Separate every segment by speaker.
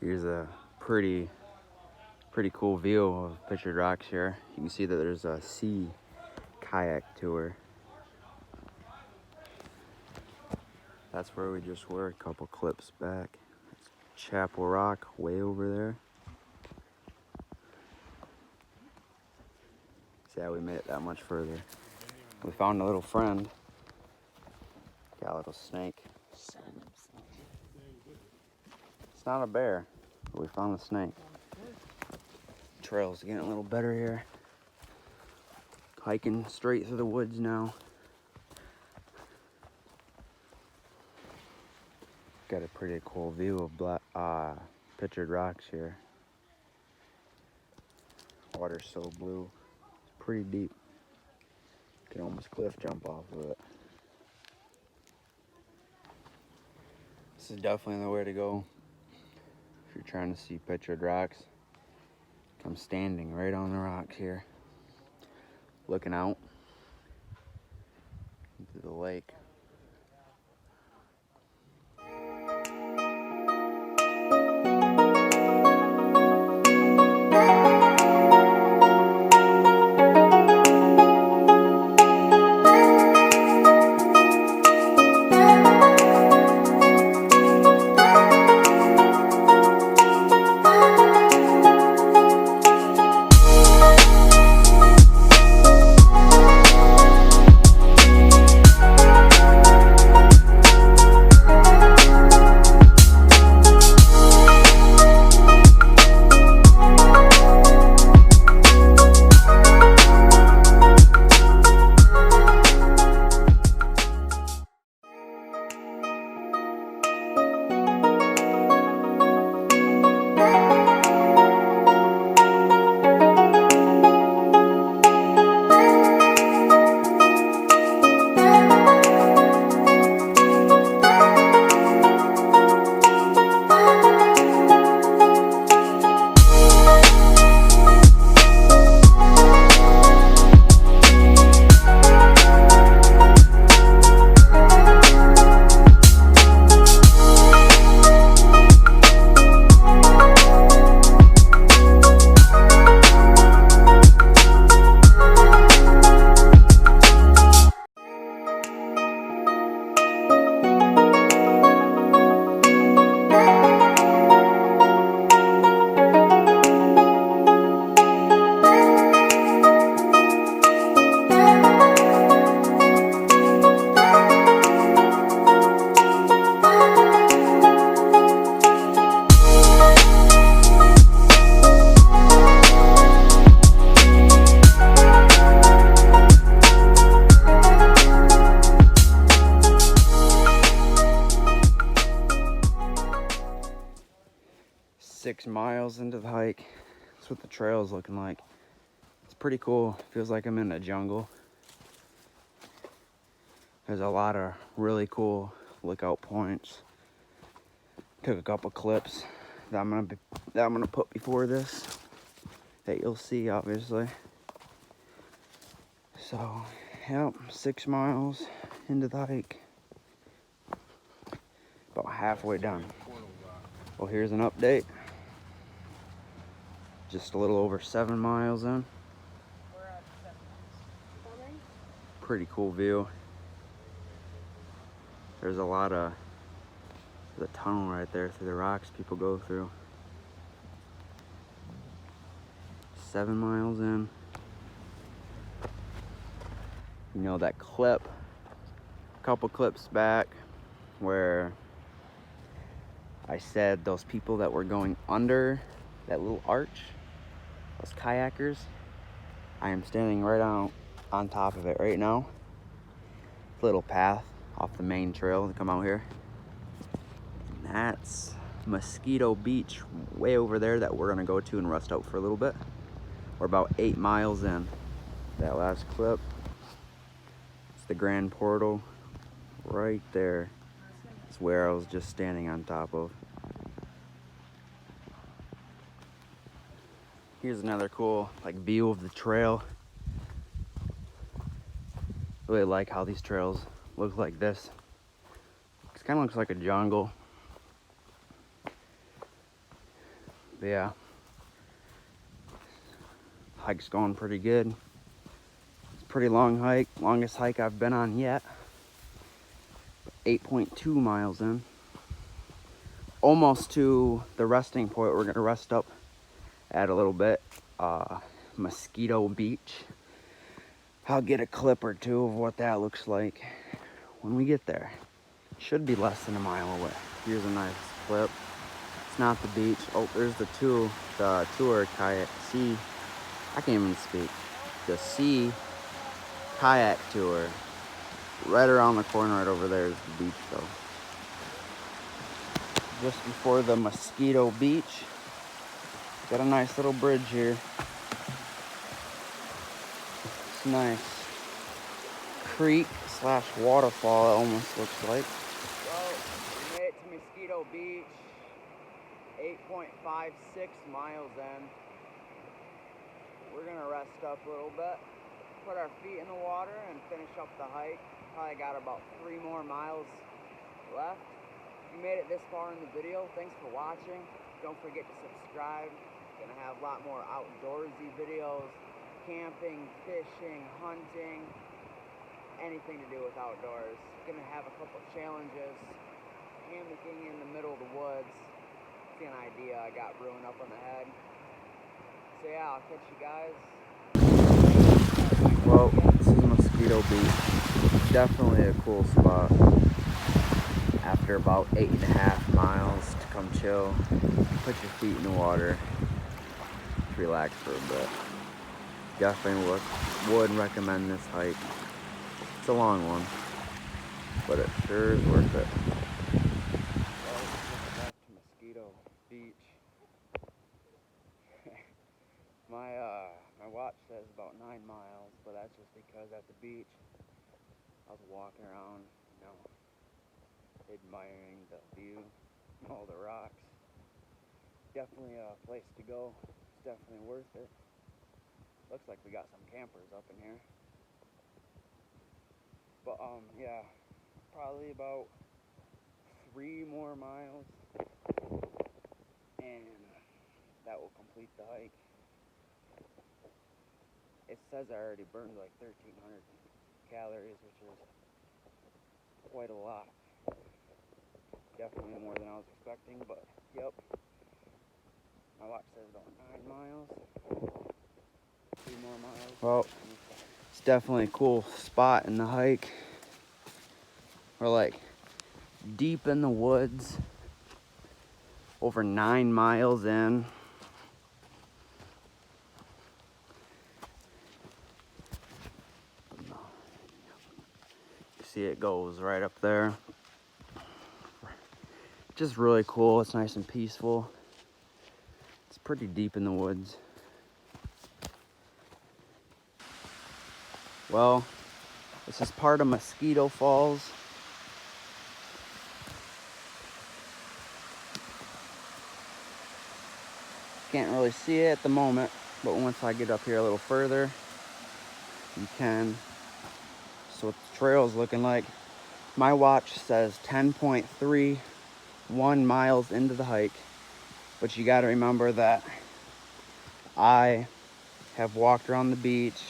Speaker 1: Here's a pretty cool view of Pictured Rocks here. You can see that there's a sea kayak tour. That's where we just were a couple clips back. It's Chapel Rock way over there. See how we made it that much further. We found a little friend. Got a little snake. It's not a bear, but we found a snake. Trail's getting a little better here. Hiking straight through the woods now. Got a pretty cool view of Pictured Rocks here. Water's so blue. It's pretty deep. You can almost cliff jump off of it. This is definitely the way to go if you're trying to see Pictured Rocks. I'm standing right on the rocks here, looking out into the lake. Six miles into the hike. That's what the trail is looking like. It's pretty cool. Feels like I'm in a jungle. There's a lot of really cool lookout points. Took a couple clips that I'm gonna put before this that you'll see, obviously. So, yep, 6 miles into the hike. About halfway done. Well, here's an update. Just a little over 7 miles in.
Speaker 2: We're at 7 miles.
Speaker 1: Pretty cool view. There's a lot of the tunnel right there through the rocks people go through. 7 miles in. You know that clip, a couple clips back, where I said those people that were going under that little arch, those kayakers, I am standing right on top of it right now. Little path off the main trail to come out here. And that's Mosquito Beach way over there that we're gonna go to and rest out for a little bit. We're about 8 miles in. That last clip, it's the Grand Portal right there. It's where I was just standing on top of. Here's another cool view of the trail. Really like how these trails look like this. It kind of looks like a jungle. But yeah, hike's going pretty good. It's a pretty long hike, longest hike I've been on yet. 8.2 miles in. Almost to the resting point. We're gonna rest up at a little bit. Mosquito Beach. I'll get a clip or two of what that looks like when we get there. Should be less than a mile away. Here's a nice clip. It's not the beach. Oh, there's the tour kayak. I can't even speak. The sea kayak tour. Right around the corner, right over there is the beach though. Just before the Mosquito Beach. Got a nice little bridge here. It's nice. Creek / waterfall, it almost looks like. Well, we made it to Mosquito Beach. 8.56 miles in. We're gonna rest up a little bit, put our feet in the water, and finish up the hike. Probably got about 3 more miles left. If you made it this far in the video, thanks for watching. Don't forget to subscribe. Gonna have a lot more outdoorsy videos, camping, fishing, hunting, anything to do with outdoors. Gonna have a couple challenges, hammocking in the middle of the woods. See an idea I got brewing up on the head. So yeah, I'll catch you guys. Well, this is Mosquito Beach. Definitely a cool spot. After about 8.5 miles to come chill, put your feet in the water, relax for a bit. Definitely would recommend this hike. It's a long one, but it sure is worth it. Well, back to Mosquito Beach. My watch says about 9 miles, but that's just because at the beach I was walking around, admiring the view, all the rocks. Definitely a place to go. It's definitely worth it. Looks like we got some campers up in here. But yeah, probably about 3 more miles, and that will complete the hike. It says I already burned like 1,300 calories, which is quite a lot. Definitely more than I was expecting, but yep. My watch says about 9 miles. 3 more miles. Well, it's definitely a cool spot in the hike. We're like deep in the woods. Over 9 miles in. You see it goes right up there. Just really cool. It's nice and peaceful. It's pretty deep in the woods. Well, this is part of Mosquito Falls. Can't really see it at the moment, but once I get up here a little further, you can. So what the trail's looking like. My watch says 10.31 miles into the hike, but you got to remember that I have walked around the beach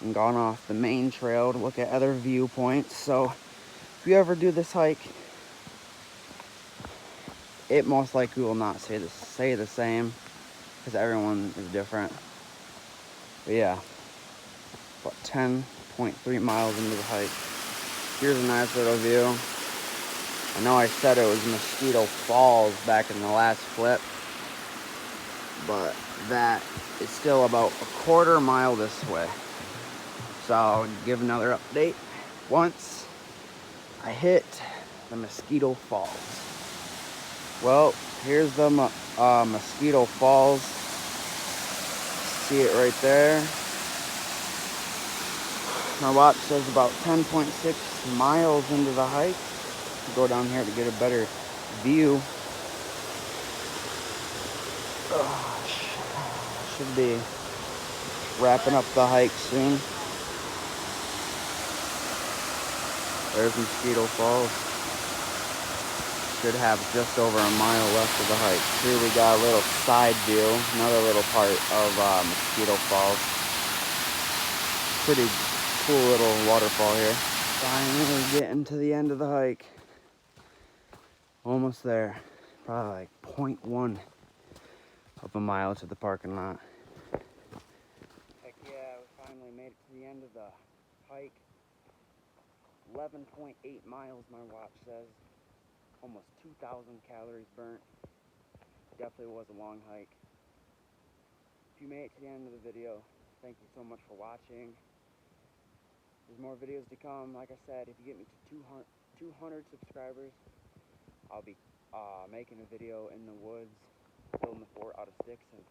Speaker 1: and gone off the main trail to look at other viewpoints. So if you ever do this hike, it most likely will not say the same, because everyone is different. But yeah, about 10.3 miles into the hike. Here's a nice little view. I know I said it was Mosquito Falls back in the last clip, but that is still about a quarter mile this way. So I'll give another update once I hit the Mosquito Falls. Well, here's the Mosquito Falls. See it right there. My watch says about 10.6 miles into the hike. Go down here to get a better view. Should be wrapping up the hike soon. There's Mosquito Falls. Should have just over a mile left of the hike. Here we got a little side view, another little part of Mosquito Falls. Pretty cool little waterfall here. Finally getting to the end of the hike. Almost there. Probably like 0.1 of a mile to the parking lot. Heck yeah, we finally made it to the end of the hike. 11.8 miles, my watch says. Almost 2,000 calories burnt. Definitely was a long hike. If you made it to the end of the video, thank you so much for watching. There's more videos to come. Like I said, if you get me to 200 subscribers, I'll be making a video in the woods, building the fort out of sticks and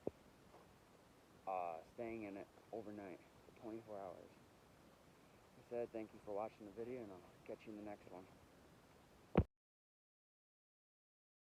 Speaker 1: staying in it overnight for 24 hours. Like I said, thank you for watching the video, and I'll catch you in the next one.